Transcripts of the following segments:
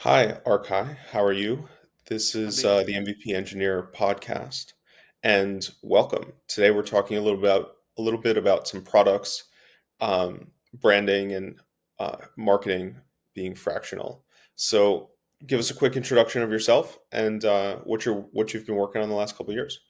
Hi, Arkai. How are you? This I'm is doing the good. MVP Engineer podcast, and welcome. Today we're talking a little bit about some products, branding, and marketing being fractional. So, give us a quick introduction of yourself and what you've been working on the last couple of years.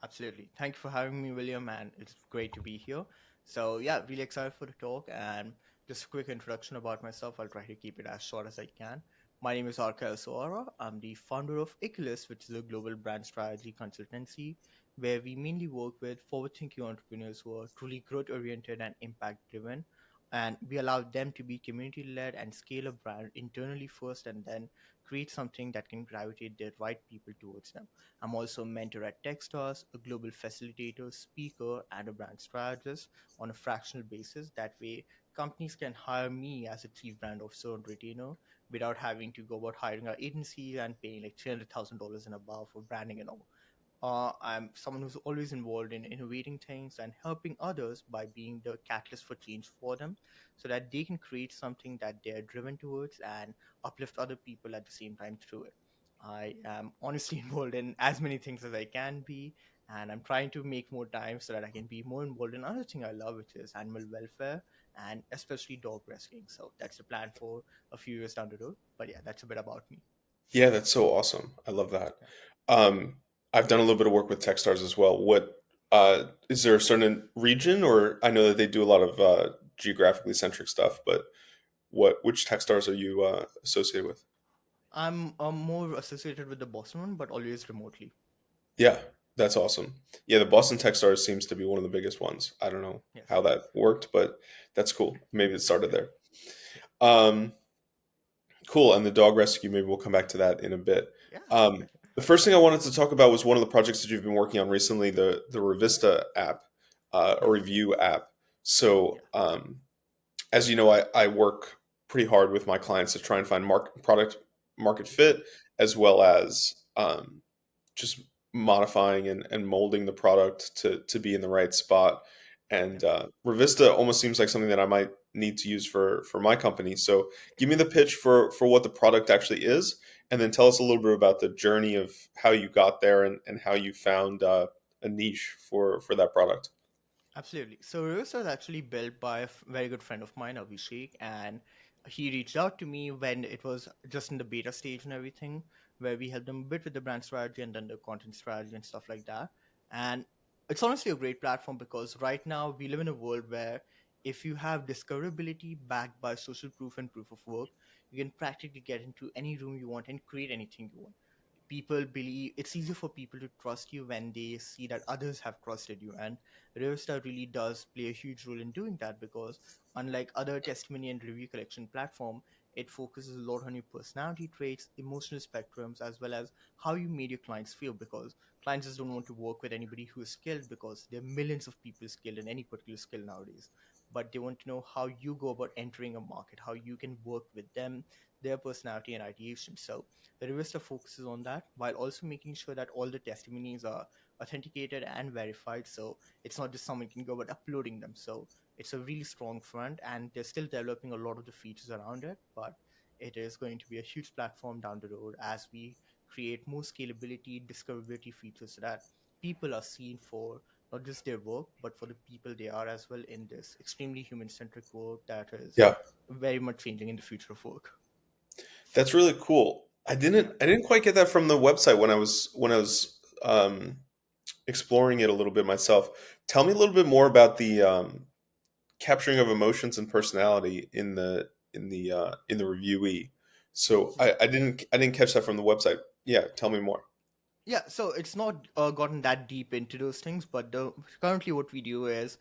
Absolutely. Thank you for having me, William, and it's great to be here. So, yeah, really excited for the talk. And just a quick introduction about myself. I'll try to keep it as short as I can. My name is Arka Soara. I'm the founder of Iculus, which is a global brand strategy consultancy where we mainly work with forward thinking entrepreneurs who are truly growth oriented and impact driven. And we allow them to be community led and scale a brand internally first and then create something that can gravitate the right people towards them. I'm also a mentor at Techstars, a global facilitator, speaker, and a brand strategist on a fractional basis. That way, companies can hire me as a chief brand officer and retainer without having to go about hiring our agency and paying like $300,000 and above for branding and all. I'm someone who's always involved in innovating things and helping others by being the catalyst for change for them so that they can create something that they're driven towards and uplift other people at the same time through it. I am honestly involved in as many things as I can be, and I'm trying to make more time so that I can be more involved in another thing I love, which is animal welfare and especially dog rescuing. So that's the plan for a few years down the road. But yeah, that's a bit about me. Yeah, that's so awesome. I love that. Yeah. Um, I've done a little bit of work with Techstars as well. What is there a certain region, or I know that they do a lot of geographically centric stuff, but which Techstars are you associated with? I'm more associated with the Boston one, but always remotely. Yeah, that's awesome. Yeah, the Boston Techstars seems to be one of the biggest ones. I don't know Yes. how that worked, but that's cool. Maybe it started there. Um, Cool. And the dog rescue, maybe we'll come back to that in a bit. Yeah. The first thing I wanted to talk about was one of the projects that you've been working on recently, the Revista app, a Yes. review app. Yeah. So, as you know, I work pretty hard with my clients to try and find product market fit, as well as just modifying and molding the product to be in the right spot. Yeah. And Revista almost seems like something that I might need to use for my company. So give me the pitch for what the product actually is, and then tell us a little bit about the journey of how you got there and how you found a niche for that product. Absolutely. So Reverse was actually built by a very good friend of mine, Abhishek, and he reached out to me when it was just in the beta stage and everything, where we helped him a bit with the brand strategy and then the content strategy and stuff like that. And it's honestly a great platform because right now we live in a world where if you have discoverability backed by social proof and proof of work, you can practically get into any room you want and create anything you want. People believe it's easier for people to trust you when they see that others have trusted you, and Riverstar really does play a huge role in doing that because unlike other testimony and review collection platform, it focuses a lot on your personality traits, emotional spectrums, as well as how you made your clients feel, because clients just don't want to work with anybody who is skilled because there are millions of people skilled in any particular skill nowadays, but they want to know how you go about entering a market, how you can work with them, their personality and ideation. So the Revista focuses on that while also making sure that all the testimonies are authenticated and verified. So it's not just someone can go about uploading them. So it's a really strong front, and they're still developing a lot of the features around it. But it is going to be a huge platform down the road as we create more scalability, discoverability features so that people are seen for not just their work, but for the people they are as well in this extremely human centric work that is Yeah, very much changing in the future of work. that's really cool. Yeah. I didn't quite get that from the website when I was exploring it a little bit myself. Tell me a little bit more about the capturing of emotions and personality in the reviewee. So I didn't catch that from the website. Yeah, tell me more. Yeah, so it's not gotten that deep into those things, but currently what we do is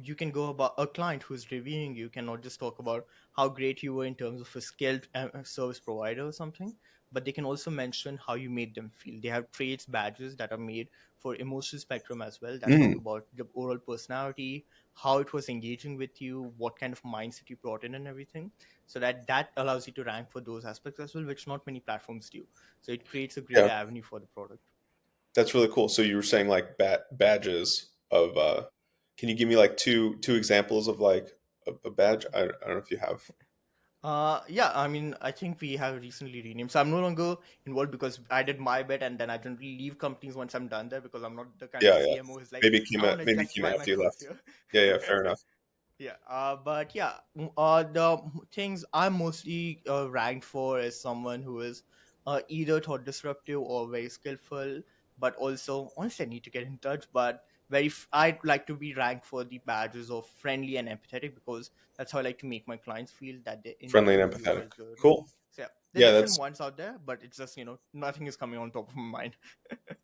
you can go about a client who's reviewing you cannot just talk about how great you were in terms of a skilled service provider or something, but they can also mention how you made them feel. They have traits, badges that are made for emotional spectrum as well that talk Mm, about the overall personality, how it was engaging with you, what kind of mindset you brought in, and everything. So that allows you to rank for those aspects as well, which not many platforms do. So it creates a great yeah, avenue for the product. that's really cool. So you were saying like badges of. Can you give me like two examples of like a badge? I don't know if you have. Yeah, I mean, I think we have recently renamed. So I'm no longer involved because I did my bit and then I generally leave companies once I'm done there because I'm not the kind of Yeah, yeah. CMO who's like, I want to Maybe it came justify after you myself left. here. Yeah, yeah, fair enough. Yeah, but yeah, things I'm mostly ranked for is someone who is either thought disruptive or very skillful, but also honestly I need to get in touch. But I'd like to be ranked for the badges of friendly and empathetic because that's how I like to make my clients feel that their Friendly and interviews empathetic. are good. Cool. So yeah, there are Yeah, different that's ones out there, but it's just nothing is coming on top of my mind.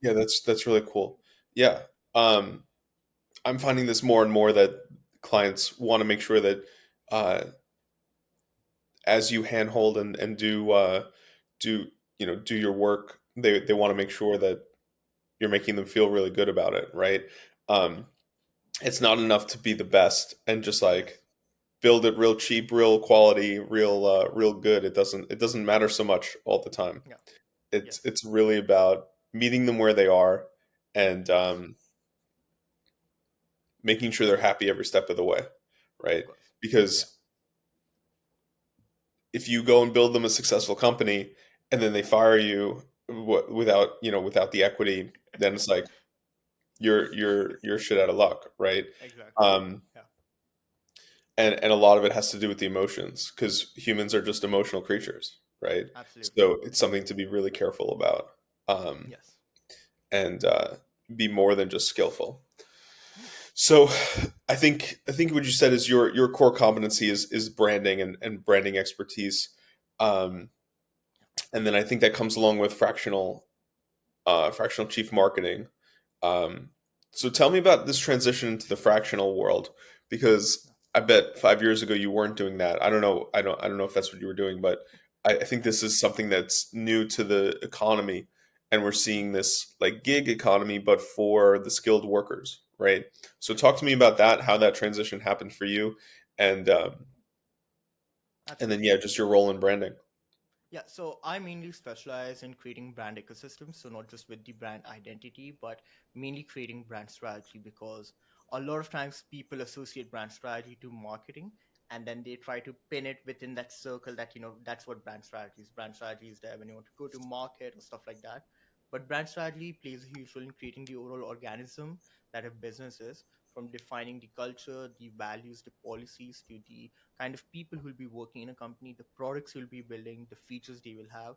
yeah, that's really cool. Yeah. Um, I'm finding this more and more that clients want to make sure that uh, as you handhold and do do your work, they want to make sure that you're making them feel really good about it, right? Um, it's not enough to be the best and just like Yes. build it real cheap, real quality, real good. It doesn't matter so much all the time. Yeah. It's Yes. it's really about meeting them where they are and Yes. making sure they're happy every step of the way, Of right? course. Yeah. Because if you go and build them a successful company and then they fire you without without the equity, then it's like you're shit out of luck, right? Exactly. Um, Yeah. and a lot of it has to do with the emotions because humans are just emotional creatures, right? Absolutely. So it's something to be really careful about, um, Yes. and be more than just skillful. Yeah. So I think what you said is your core competency is branding and branding expertise. Um, and then I think that comes along with fractional chief marketing. Um, so tell me about this transition into the fractional world, because Yeah. I bet 5 years ago you weren't doing that. I don't know. I don't know if that's what you were doing, but I think Yeah. this is something that's new to the economy, and we're seeing this like gig economy, but for the skilled workers, right? So Yeah. talk to me about that, how that transition happened for you, and and then Absolutely. yeah, just your role in branding. Yeah, so I mainly specialize in creating brand ecosystems. So not just with the brand identity, but mainly creating brand strategy because a lot of times people associate brand strategy to marketing and then they try to pin it within that circle that, that's what brand strategy is. Brand strategy is there when you want to go to market or stuff like that. But brand strategy plays a huge role in creating the overall organism that a business is, from defining the culture, the values, the policies to the kind of people who will be working in a company, the products you'll be building, the features they will have,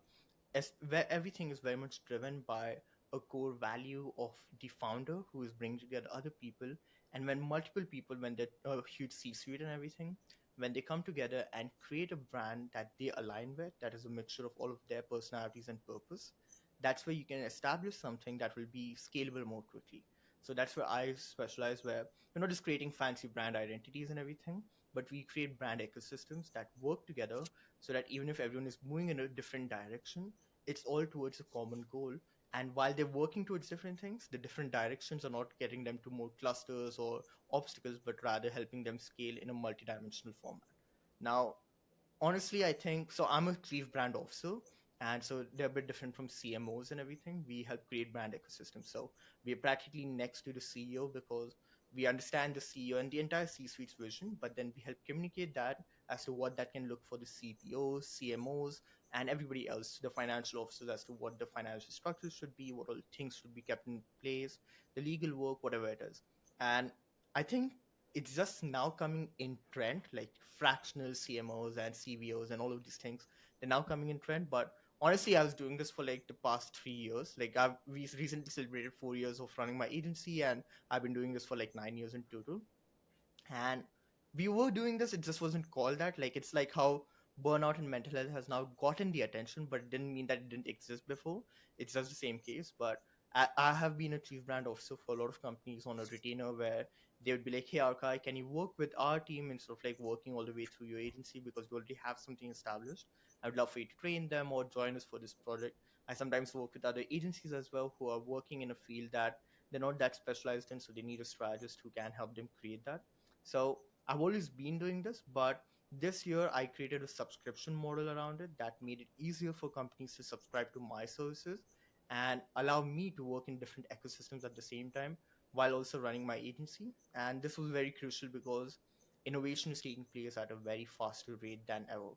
as where everything is very much driven by a core value of the founder who is bringing together other people. And when multiple people, when they're a huge C-suite and everything, when they come together and create a brand that they align with, that is a mixture of all of their personalities and purpose, that's where you can establish something that will be scalable more quickly. So that's where I specialize, where we're not just creating fancy brand identities and everything, but we create brand ecosystems that work together so that even if everyone is moving in a different direction, it's all towards a common goal. And while they're working towards different things, the different directions are not getting them to more clusters or obstacles, but rather helping them scale in a multidimensional format. Now, honestly, I think so. I'm a chief brand officer, and so they're a bit different from CMOs and everything. We help create brand ecosystems. So we're practically next to the CEO because we understand the CEO and the entire C-suite's vision, but then we help communicate that as to what that can look for the CPOs, CMOs, and everybody else, the financial officers, as to what the financial structure should be, what all things should be kept in place, the legal work, whatever it is. And I think it's just now coming in trend, like fractional CMOs and CVOs and all of these things. They're now coming in trend. But honestly, I was doing this for like the past 3 years. Like we recently celebrated 4 years of running my agency, and I've been doing this for like 9 years in total. And we were doing this, it just wasn't called that. Like it's like how burnout and mental health has now gotten the attention, but it didn't mean that it didn't exist before. It's just the same case. But I have been a chief brand officer for a lot of companies on a retainer where they would be like, hey Arkai, can you work with our team instead of like working all the way through your agency, because we already have something established. I would love for you to train them or join us for this project. I sometimes work with other agencies as well who are working in a field that they're not that specialized in, so they need a strategist who can help them create that. So I've always been doing this, but this year I created a subscription model around it that made it easier for companies to subscribe to my services and allow me to work in different ecosystems at the same time while also running my agency. And this was very crucial because innovation is taking place at a very faster rate than ever.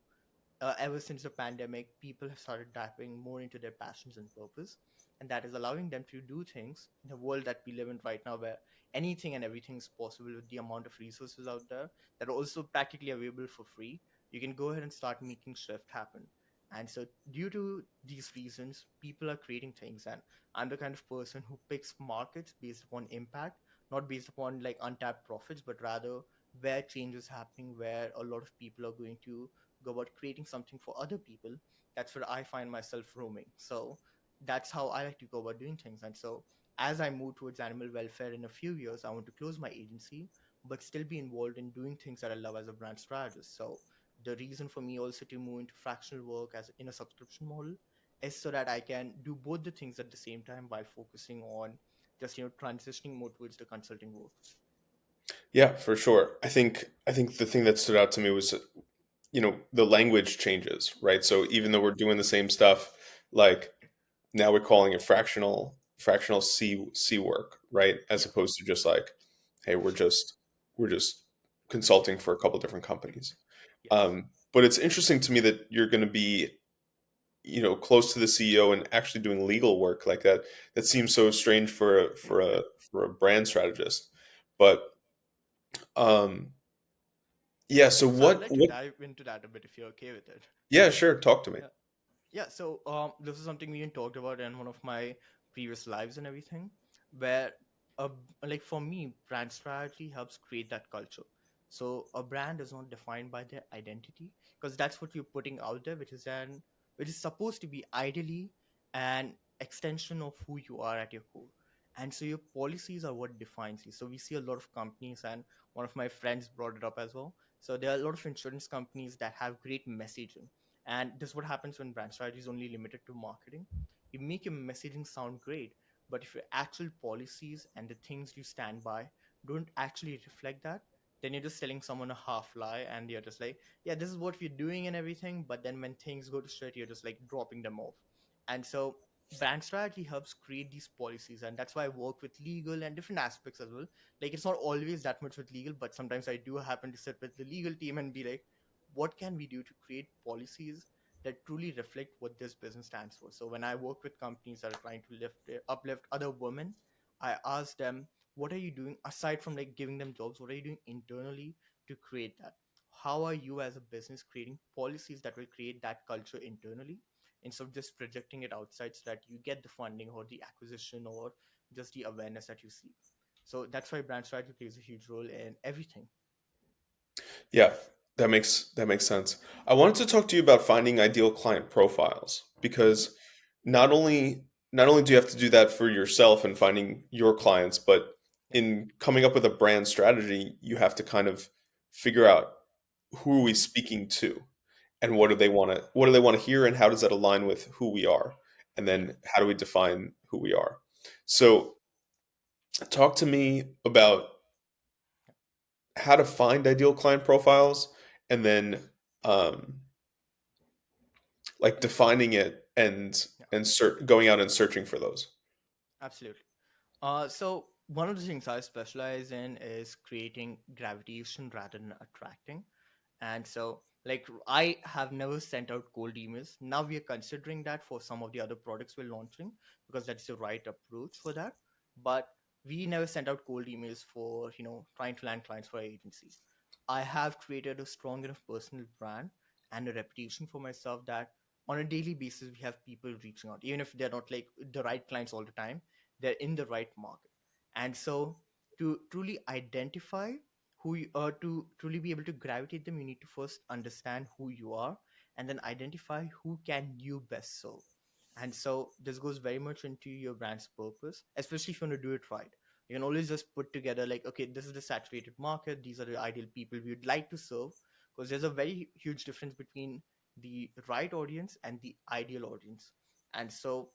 ever since the pandemic, people have started diving more into their passions and purpose, and that is allowing them to do things in the world that we live in right now, where anything and everything is possible with the amount of resources out there that are also practically available for free. You can go ahead and start making shift happen. And so, due to these reasons, people are creating things, and I'm the kind of person who picks markets based upon impact, not based upon like untapped profits, but rather where change is happening, where a lot of people are going to go about creating something for other people. That's where I find myself roaming. So that's how I like to go about doing things. And so as I move towards animal welfare in a few years, I want to close my agency, but still be involved in doing things that I love as a brand strategist. So the reason for me also to move into fractional work as in a subscription model is so that I can do both the things at the same time while focusing on just transitioning more towards the consulting work. Yeah, for sure. I think the thing that stood out to me was, the language changes, right? So even though we're doing the same stuff, like now we're calling it fractional C work, right? As Yeah. opposed to just like, hey, we're just consulting for a couple different companies. Yes. But it's interesting to me that you're going to be, close to the CEO and actually doing legal work like that. That seems so strange for a brand strategist. But um, yeah. So So I'd what like to what? dive into that a bit if you're okay with it. Yeah, sure. Talk to me. Yeah. Yeah, so this is something we even talked about in one of my previous lives and everything, where uh, like for me, brand strategy helps create that culture. So a brand is not defined by their identity because that's what you're putting out there, which is supposed to be ideally an extension of who you are at your core. And so your policies are what defines you. So we see a lot of companies, and one of my friends brought it up as well. So there are a lot of insurance companies that have great messaging, and this is what happens when brand strategy is only limited to marketing. You make your messaging sound great, but if your actual policies and the things you stand by don't actually reflect that, then you're just telling someone a half lie and you're just like, yeah, this is what we're doing and everything. But then when things go to shit, you're just like dropping them off. And so brand strategy helps create these policies. And that's why I work with legal and different aspects as well. Like it's not always that much with legal, but sometimes I do happen to sit with the legal team and be like, what can we do to create policies that truly reflect what this business stands for? So when I work with companies that are trying to uplift other women, I ask them, what are you doing aside from like giving them jobs? What are you doing internally to create that? How are you as a business creating policies that will create that culture internally instead of just projecting it outside so that you get the funding or the acquisition or just the awareness that you seek? So that's why brand strategy plays a huge role in everything. Yeah, that makes sense. I wanted to talk to you about finding ideal client profiles Hmm. because not only do you have to do that for yourself and finding your clients, but Yeah. in coming up with a brand strategy, you have to kind of figure out who are we Hmm. speaking to and Yeah. what do they want to hear and how does that align with who we are? And Yeah. then how do we define who we are? So talk to me about how to find ideal client profiles and then um, like defining it and Yeah. going out and searching for those. Absolutely. So one of the things I specialize in is creating gravitation rather than attracting. And so, like, I have never sent out cold emails. Now we are considering that for some of the other products we're launching because that's the right approach for that. But we never sent out cold emails for trying to land clients for our agency. I have created a strong enough personal brand and a reputation for myself that on a daily basis we have people reaching out, even if they're not like the right clients all the time, they're in the right market. And so to truly identify who you are, to truly be able to gravitate them, you need to first understand who you are and then identify who can you best serve. And so this goes very much into your brand's purpose, especially if you want to do it right. You can always just put together like, okay, this is the saturated market, these are the ideal people we would like to serve, because there's a very huge difference between the right audience and the ideal audience. And so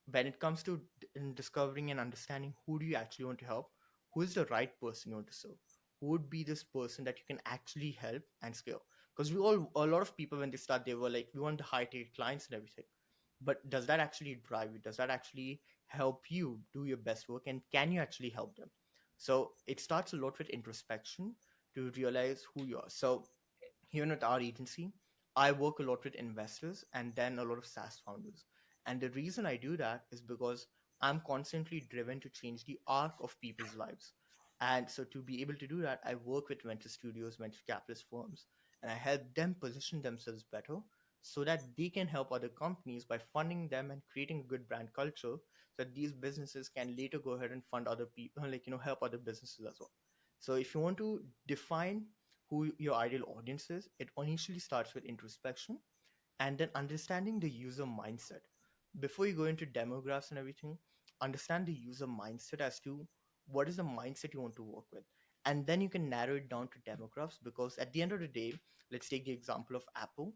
when it comes to in discovering and understanding who do you actually want to help, who is the right person you want to serve, who would be this person that you can actually help and scale. Because a lot of people when they start, they were like, we want the high ticket clients and everything, but does that actually drive you? Does that actually help you do your best work, and can you actually help them? So it starts a lot with introspection to realize who you are. So even with our agency, I work a lot with investors and then a lot of SaaS founders. And the reason I do that is because I'm constantly driven to change the arc of people's lives. And so to be able to do that, I work with venture studios, venture capitalist firms, and I help them position themselves better so that they can help other companies by funding them and creating a good brand culture so that these businesses can later go ahead and fund other people, like, help other businesses as well. So if you want to define who your ideal audience is, it initially starts with introspection and then understanding the user mindset. Before you go into demographics and everything, understand the user mindset as to what is the mindset you want to work with. And then you can narrow it down to demographics because at the end of the day, let's take the example of Apple.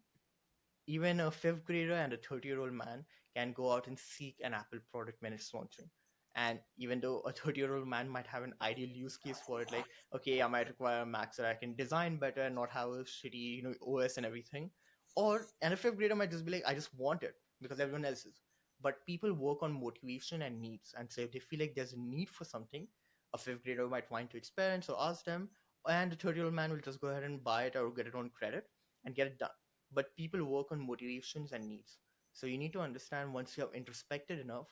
Even a fifth grader and a 30-year-old man can go out and seek an Apple product when it's launching. And even though a 30-year-old man might have an ideal use case for it, like, okay, I might require a Mac so I can design better and not have a shitty, OS and everything. And a fifth grader might just be like, I just want it because everyone else is. But people work on motivation and needs. And so if they feel like there's a need for something, a fifth grader might find to its parents or ask them, and a 30-year-old man will just go ahead and buy it or get it on credit and get it done. But people work on motivations and needs. So you need to understand, once you have introspected enough,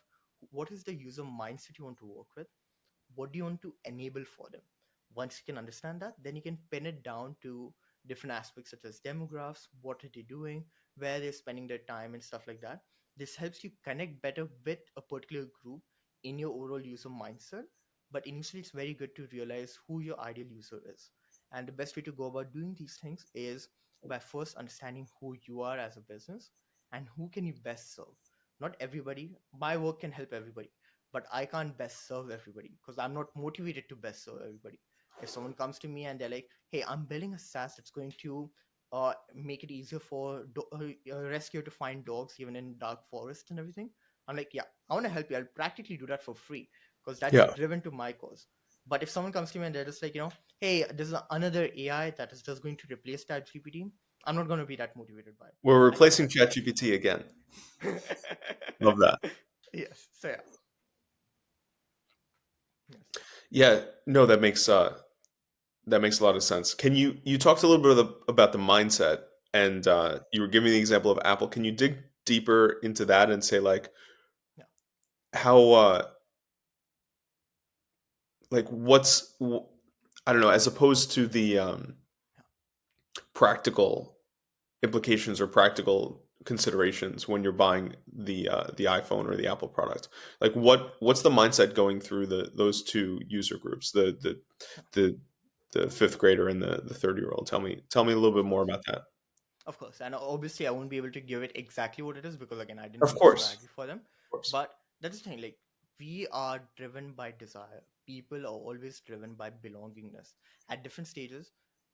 what is the user mindset you want to work with? What do you want to enable for them? Once you can understand that, then you can pin it down to different aspects such as demographics, what are they doing, where they're spending their time, and stuff like that. This helps you connect better with a particular group in your overall user mindset. But initially, it's very good to realize who your ideal user is. And the best way to go about doing these things is by first understanding who you are as a business and who can you best serve. Not everybody, my work can help everybody, but I can't best serve everybody because I'm not motivated to best serve everybody. If someone comes to me and they're like, "Hey, I'm building a SaaS that's going to make it easier for a rescue to find dogs even in dark forest and everything," I'm like, "Yeah, I want to help you. I'll practically do that for free because that's Yeah, driven to my cause." But if someone comes to me and they're just like, "Hey, this is another AI that is just going to replace ChatGPT," I'm not going to be that motivated by it. we're I can replacing help you out. ChatGPT again. Love that. Yes. So yeah. Yes. Yeah, no, that makes a lot of sense. Can you talked a little bit about the mindset, and Yes. you were giving the example of Apple. Can you dig deeper into that and say like Yeah. how like I don't know, as opposed to the Yeah. practical implications or practical considerations when you're buying the iPhone or the Apple product. Like what's the mindset going through those two user groups, Yeah. the the fifth grader and the 30-year-old? Tell me a little bit Of more course. about that. Of course, and obviously, I won't be able to give it exactly what it is because again, I didn't Of do this course, directly for them. of course. But that's the thing. Like, we are driven by desire. People are always driven by belongingness. At different stages,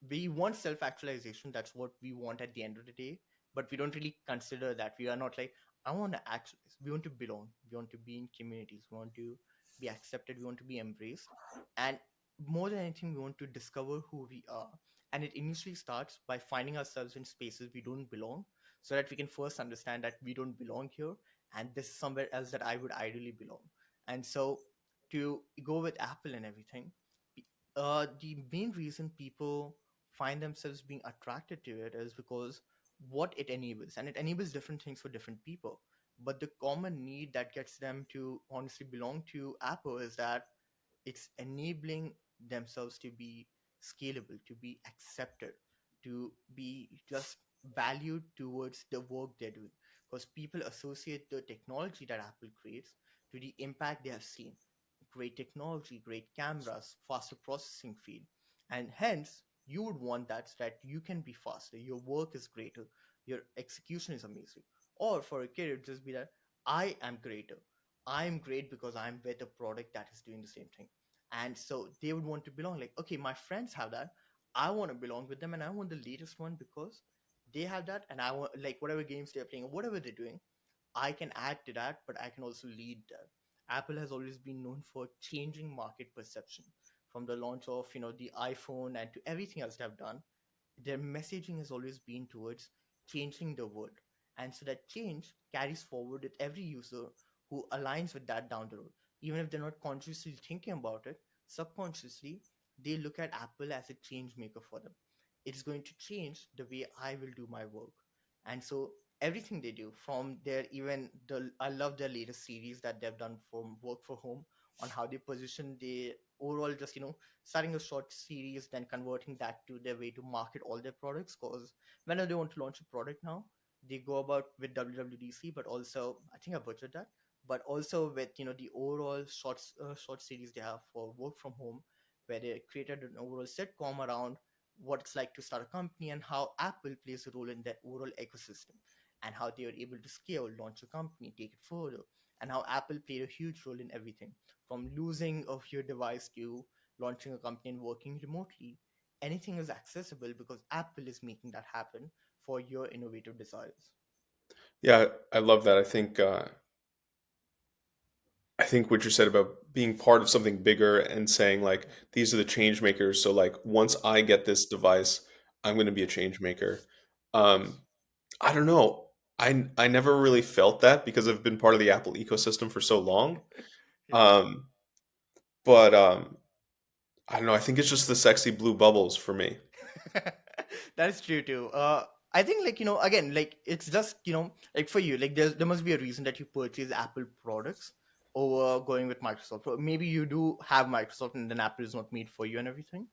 we want self-actualization. That's what we want at the end of the day. But we don't really consider that. We are not like, I want to actualize. We want to belong. We want to be in communities. We want to be accepted. We want to be embraced. And more than anything, we want to discover who we are. And it initially starts by finding ourselves in spaces we don't belong so that we can first understand that we don't belong here and this is somewhere else that I would ideally belong. And so to go with Apple and everything, the main reason people find themselves being attracted to it is because what it enables, and it enables different things for different people. But the common need that gets them to honestly belong to Apple is that it's enabling themselves to be scalable, to be accepted, to be just valued towards the work they're doing. Because people associate the technology that Apple creates to the impact they have seen. Great technology, great cameras, faster processing speed. And hence, you would want that so that you can be faster, your work is greater, your execution is amazing. Or for a kid, it'd just be that I am greater. I'm great because I'm with a product that is doing the same thing. And so they would want to belong. Like, okay, my friends have that. I want to belong with them and I want the latest one because they have that. And I want, like, whatever games they're playing or whatever they're doing, I can add to that, but I can also lead that. Apple has always been known for changing market perception from the launch of, the iPhone and to everything else they've done. Their messaging has always been towards changing the world. And so that change carries forward with every user who aligns with that down the road. Even if they're not consciously thinking about it, subconsciously, they look at Apple as a change maker for them. It's going to change the way I will do my work. And so everything they do from their even the I love their latest series that they've done from work for home on how they position the overall just starting a short series then converting that to their way to market all their products because whenever they want to launch a product now they go about with WWDC but also I think I butchered that but also with the overall short series they have for work from home where they created an overall sitcom around what it's like to start a company and how Apple plays a role in that overall ecosystem and how they are able to scale, launch a company, take it further, and how Apple played a huge role in everything from losing of your device to launching a company and working remotely. Anything is accessible because Apple is making that happen for your innovative desires. Yeah, I love that. I think what you said about being part of something bigger and saying like Yeah. these are the change makers. So like once I get this device, I'm going to be a Yeah. change maker. Yes. Um, I don't know. I never really felt that because I've been part of the Apple ecosystem for so long. Yeah. Um, but I don't know. I think it's just the sexy blue bubbles for me. That is true too. I think again it's just like for you like there must be a reason that you purchase Apple products over going with Microsoft. Or maybe you do have Microsoft and then Apple is not made for you and everything.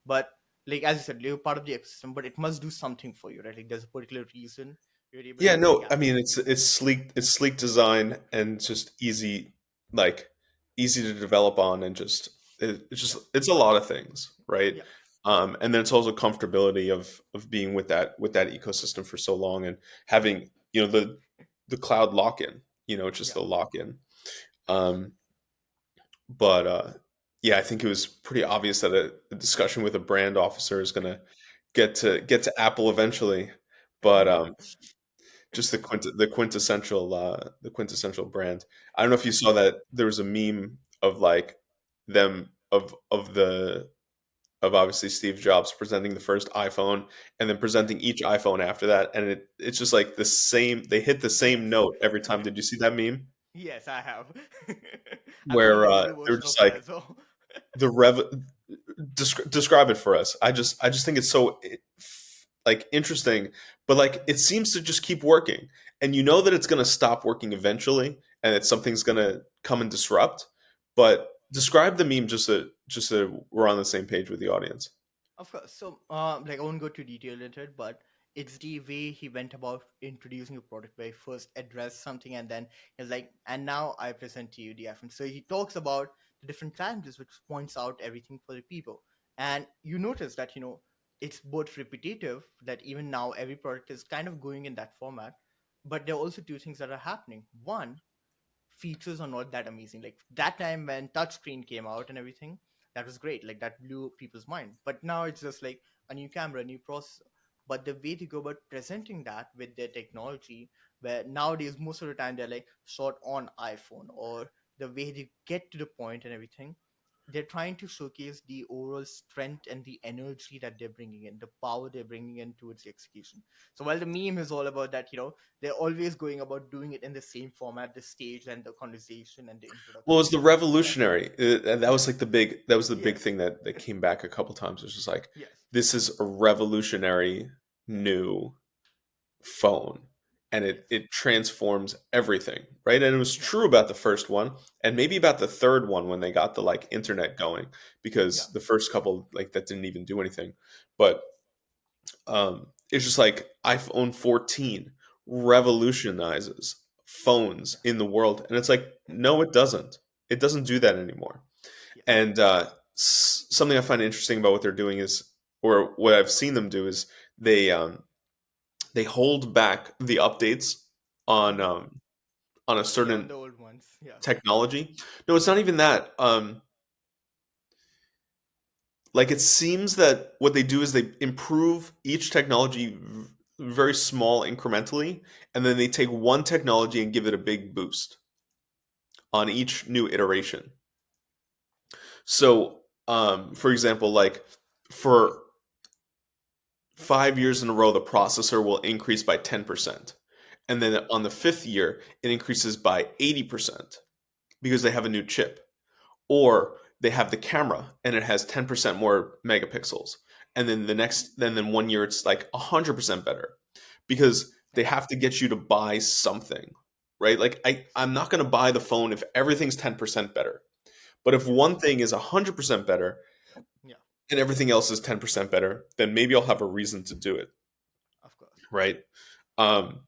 But like as you said, you're part of the ecosystem, but it must do something for you, right? Like there's a particular reason you're able to Yeah, pick no, I Apple. mean it's sleek design and just like easy to develop on and Yeah. it's a lot of things, right? Yeah. And then it's also comfortability of being with that ecosystem for so long and having the cloud lock in, just Yeah. the lock in. Um, but yeah, I think it was pretty obvious that a discussion with a brand officer is going to get to Apple eventually. But just the quintessential brand. I don't know if you saw that there was a meme of like them of obviously Steve Jobs presenting the first iPhone and then Yeah. presenting each iPhone after that, and it's just like the same. They hit the same Yes. note every time. Did you see that meme Yes, I have. I've seen where the video they were version just of it like as well. the rev describe it for us. I just think it's so like interesting, but like it seems to just keep working, and you know that it's going to stop working eventually, and that something's going to come and disrupt. But describe the meme just so we're on the same page with the audience. Of course. So, like, I won't go too detailed into it, but it's the way he went about introducing a product where he first addressed something and then he's like, and now I present to you the iPhone. So he talks about the different challenges, which points out everything for the people. And you notice that, it's both repetitive, that even now every product is kind of going in that format, but there are also two things that are happening. One, features are not that amazing. Like that time when touchscreen came out and everything, that was great. Like that blew people's mind. But now it's just like a new camera, a new processor. But the way to go about presenting that with their technology, where nowadays most of the time they're like shot on iPhone or the way they get to the point and everything, they're trying to showcase the overall strength and the energy that they're bringing in, the power they're bringing in towards the execution. So while the meme is all about that, they're always going about doing it in the same format, the stage and the conversation and the Well, it introduction. was the Yeah. revolutionary. And that was Yes. like that was the big Yes. thing that came back a couple times. It was just like Yes. this is a revolutionary Yeah. new phone, and Yes. it transforms everything, right? And it was Yeah. true about the first one and maybe about the third one when they got the like internet going, Yeah. because the first couple like that didn't even do anything. But it's just like iPhone 14 revolutionizes phones Yeah. in the world, and it's like no, it doesn't do that anymore. Yes. And something I find interesting about what they're doing is, or what I've seen them do is, they um, they hold back the updates on Hmm. um, on a Yeah, on certain the old ones. Yeah. technology. No, it's not even that. Like it seems that what they do is they improve each technology very small incrementally, and then they take one technology and give it a big boost on each new iteration. So, for example, like for 5 years in a row, the processor will increase by 10%. And then on the fifth year, it increases by 80% because they have a new chip. Or they have the camera and it has 10% more megapixels. And then the next, then 1 year, it's like 100% better because they have to get you to buy something, right? Like I'm not going to buy the phone if everything's 10% better. But if Yes. one thing is 100% better Yeah. and everything else is 10% better, then maybe I'll have a reason to do it, Of course. right? And Um,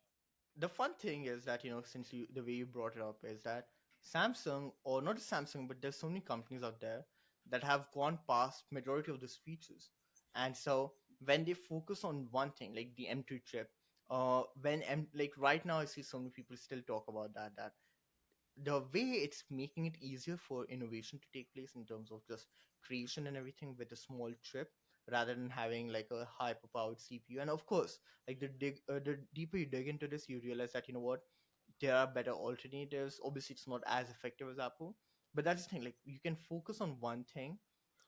the fun thing is that, since the way you brought it up is that Samsung, or not just Samsung, but there's so many companies out there that have gone past majority of these features. And so when they focus on one thing, like the M2 chip, like right now I see so many people still talk about that the way it's making it easier for innovation to take place in terms of just creation and everything with a small chip, rather than having like a hyper powered CPU. And of course, like the deeper you dig into this, you realize that, what, there are better alternatives. Obviously it's not as effective as Apple, but that's the thing, like you can focus on one thing,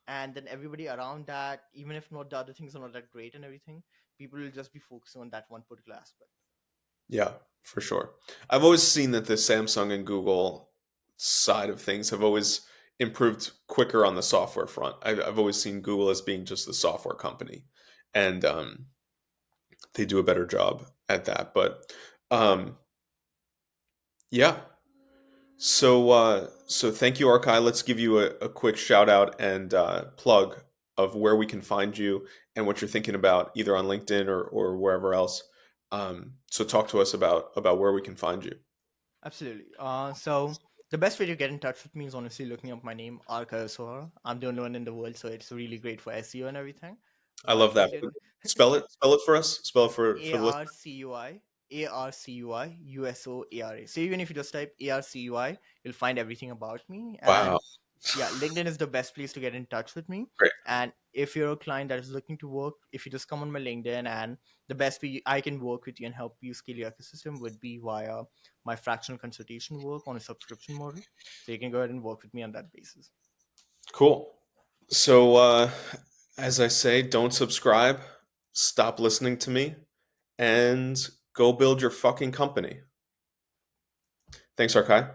and then everybody around that, even if not the other things are not that great and everything, people will just be focusing on that one particular aspect. yeah, for sure. I've always seen that the Samsung and Google side of things have always improved quicker on the software front. I've always seen Google as being just the software company, and they do a better job at that. But um, yeah, so thank you, Arkai. Let's give you a quick shout out and plug of where we can find you and what you're thinking about, either on LinkedIn or wherever else. So talk to us about where we can find you. Absolutely. So the best way to get in touch with me is honestly looking up my name, Arka Sohar. I'm the only one in the world, so it's really great for SEO and everything. I love that. LinkedIn, Spell it for us. Spell it for A the R listener. C U I A R C U I U S O A R A. So even if you just type ARCUI, you'll find everything about me. And Wow, yeah, LinkedIn is the best place to get in touch with me. great, And if you're a client that is looking to work, if you just come on my LinkedIn, and the best way I can work with you and help you scale your ecosystem would be via my fractional consultation work on a subscription model. So you can go ahead and work with me on that basis. cool. So as I say, don't subscribe, stop listening to me, and go build your fucking company. Thanks, Arkai.